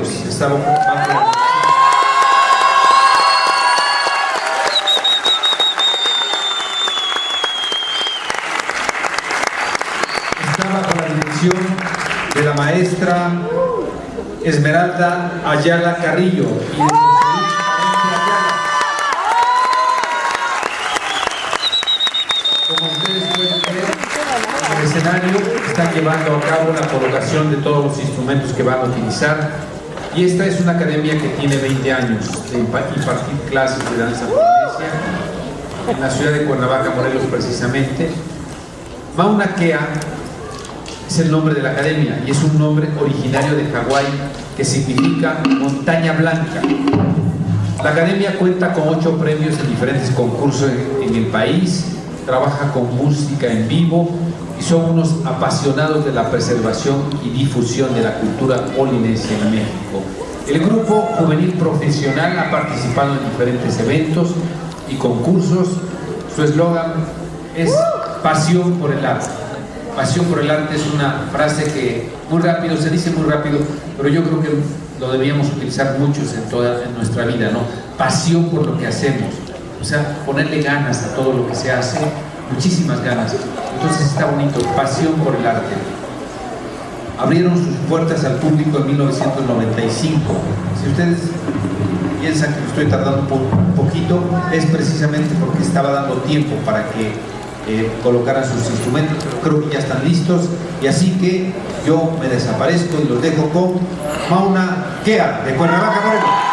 Morelos. Estaba bajo la dirección de la maestra Esmeralda Ayala Carrillo y de como ustedes pueden ver, en el escenario están llevando a cabo la colocación de todos los instrumentos que van a utilizar, y esta es una academia que tiene 20 años de impartir clases de danza polinesia en la ciudad de Cuernavaca, Morelos precisamente. Mauna Kea es el nombre de la academia y es un nombre originario de Hawái que significa montaña blanca. La academia cuenta con 8 premios en diferentes concursos en el país, trabaja con música en vivo y son unos apasionados de la preservación y difusión de la cultura polinesia en México. El grupo juvenil profesional ha participado en diferentes eventos y concursos. Su eslogan es pasión por el arte. Pasión por el arte es una frase que muy rápido, se dice muy rápido, pero yo creo que lo debíamos utilizar muchos en nuestra vida, ¿no? Pasión por lo que hacemos, o sea, ponerle ganas a todo lo que se hace, muchísimas ganas. Entonces está bonito, pasión por el arte. Abrieron sus puertas al público en 1995. Si ustedes piensan que me estoy tardando un poquito, es precisamente porque estaba dando tiempo para que colocaran sus instrumentos, pero creo que ya están listos, y así que yo me desaparezco y los dejo con Mauna Kea de Cuernavaca, Morelos.